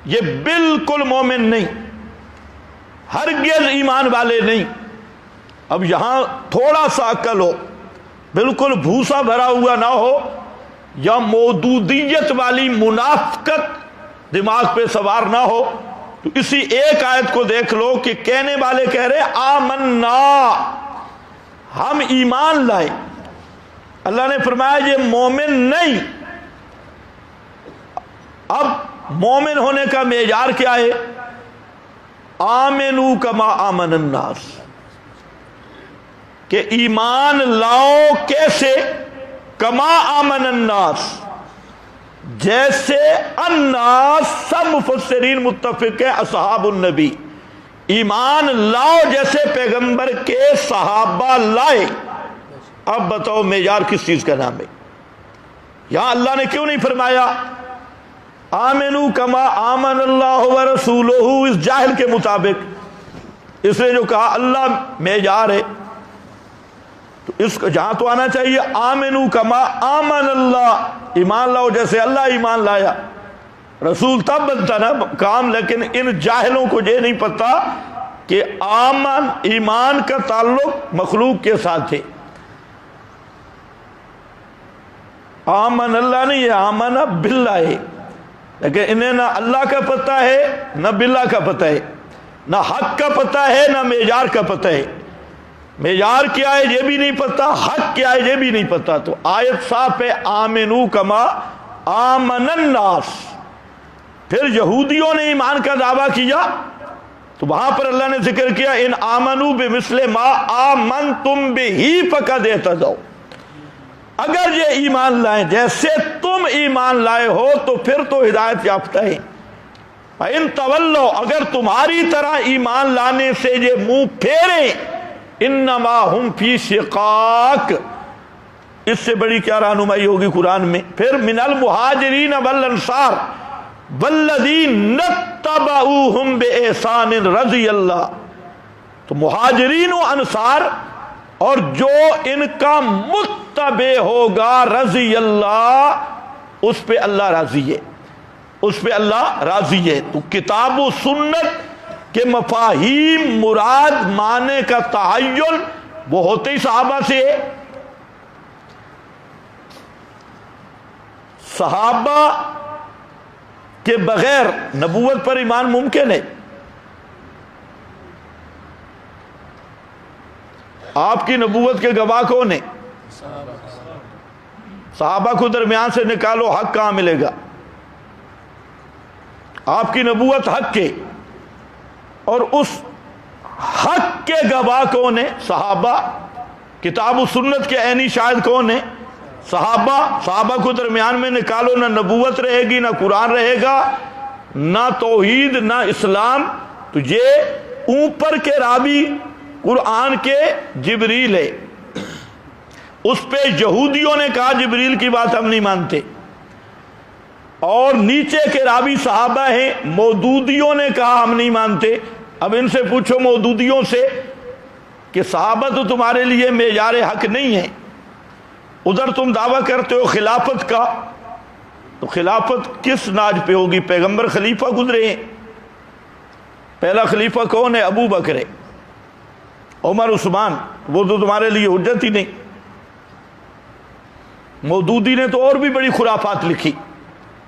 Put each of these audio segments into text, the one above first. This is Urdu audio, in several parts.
یہ بالکل مومن نہیں، ہرگز ایمان والے نہیں۔ اب یہاں تھوڑا سا عقل ہو، بالکل بھوسا بھرا ہوا نہ ہو، یا مودودیت والی منافقت دماغ پہ سوار نہ ہو، تو اسی ایک آیت کو دیکھ لو کہ کہنے والے کہہ رہے آمنا، ہم ایمان لائے۔ اللہ نے فرمایا یہ مومن نہیں۔ اب مومن ہونے کا معیار کیا ہے؟ آمنو کما آمن الناس، کہ ایمان لاؤ کیسے؟ کما آمن الناس، جیسے الناس، سب مفسرین متفق ہیں اصحاب النبی، ایمان لاؤ جیسے پیغمبر کے صحابہ لائے۔ اب بتاؤ معیار کس چیز کا نام ہے؟ یہاں اللہ نے کیوں نہیں فرمایا آمنو کما آمن اللہ ورسولہ اس جاہل کے مطابق؟ اس نے جو کہا اللہ معیار ہے، تو اس کو جہاں تو آنا چاہیے آمنو کما آمن اللہ، ایمان لاؤ جیسے اللہ ایمان لایا۔ رسول تب بنتا نا کام، لیکن ان جاہلوں کو یہ نہیں پتا کہ آمن ایمان کا تعلق مخلوق کے ساتھ ہے۔ آمن اللہ نہیں، یہ آمن باللہ ہے، لیکن انہیں نہ اللہ کا پتہ ہے نہ باللہ کا پتہ ہے، نہ حق کا پتہ ہے نہ معیار کا پتہ ہے۔ معیار کیا ہے یہ بھی نہیں پتا، حق کیا ہے یہ بھی نہیں پتا۔ تو آیت صاف ہے آمنو کما آمن الناس۔ پھر یہودیوں نے ایمان کا دعویٰ کیا تو وہاں پر اللہ نے ذکر کیا ان آمنو بمثل ما آمنتم بہ فقد اہتدوا، اگر یہ ایمان لائیں جیسے تم ایمان لائے ہو تو پھر تو ہدایت یافتہ ہے۔ ان تولوا، اگر تمہاری طرح ایمان لانے سے یہ منہ پھیریں، انما ہم فی شقاق، اس سے بڑی کیا رہنمائی ہوگی قرآن میں؟ پھر من المہاجرین والانصار والذین اتبعوہم باحسان رضی اللہ، تو مہاجرین و انصار اور جو ان کا متبع ہوگا رضی اللہ، اس پہ اللہ راضی ہے، اس پہ اللہ راضی ہے۔ تو کتاب و سنت کے مفاہیم مراد معنی کا تعین وہ ہوتے ہی صحابہ سے ہے۔ صحابہ کے بغیر نبوت پر ایمان ممکن ہے؟ آپ کی نبوت کے گواہ کون ہیں؟ صحابہ کو درمیان سے نکالو، حق کہاں ملے گا؟ آپ کی نبوت حق کے، اور اس حق کے گواہ کون ہیں؟ صحابہ۔ کتاب و سنت کے عینی شاہد کون ہیں؟ صحابہ۔ صحابہ کو درمیان میں نکالو، نہ نبوت رہے گی، نہ قرآن رہے گا، نہ توحید، نہ اسلام۔ تو یہ اوپر کے راوی قرآن کے جبریل ہے، اس پہ یہودیوں نے کہا جبریل کی بات ہم نہیں مانتے، اور نیچے کے راوی صحابہ ہیں، مودودیوں نے کہا ہم نہیں مانتے۔ اب ان سے پوچھو مودودیوں سے کہ صحابہ تو تمہارے لیے معیار حق نہیں ہے، ادھر تم دعویٰ کرتے ہو خلافت کا، تو خلافت کس ناج پہ ہوگی؟ پیغمبر خلیفہ گزرے ہیں، پہلا خلیفہ کون ہے؟ ابو بکر ہے، عمر، عثمان، وہ تو تمہارے لیے حجت ہی نہیں۔ مودودی نے تو اور بھی بڑی خرافات لکھی۔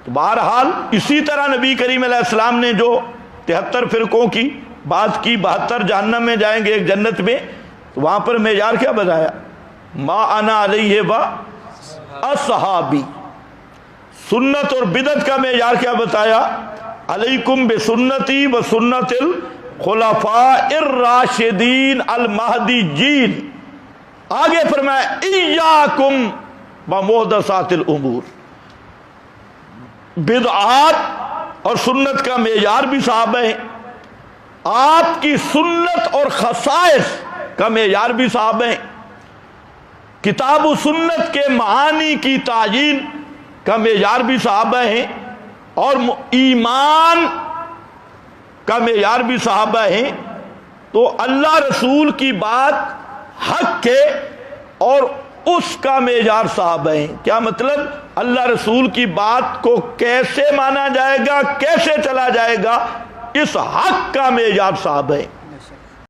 تو بہرحال اسی طرح نبی کریم علیہ السلام نے جو 73 فرقوں کی بات کی، 72 جہنم میں جائیں گے، ایک جنت میں، تو وہاں پر معیار کیا بتایا؟ ما انا علیہ و اصحابی۔ سنت اور بدعت کا معیار کیا بتایا؟ علیکم بسنتی و سنت الخلفاء الراشدین المہدیین۔ آگے فرمایا ایاکم ومحدثات الامور۔ بدعات اور سنت کا معیار بھی صحابہ ہیں، آپ کی سنت اور خصائص کا معیار بھی صحابہ ہیں، کتاب و سنت کے معانی کی تعیین کا معیار بھی صحابہ ہیں، اور ایمان کا معیار بھی صحابہ ہیں۔ تو اللہ رسول کی بات حق ہے، اور اس کا معیار صحابہ ہیں۔ کیا مطلب؟ اللہ رسول کی بات کو کیسے مانا جائے گا، کیسے چلا جائے گا، اس حق کا معیار صحابہ ہیں۔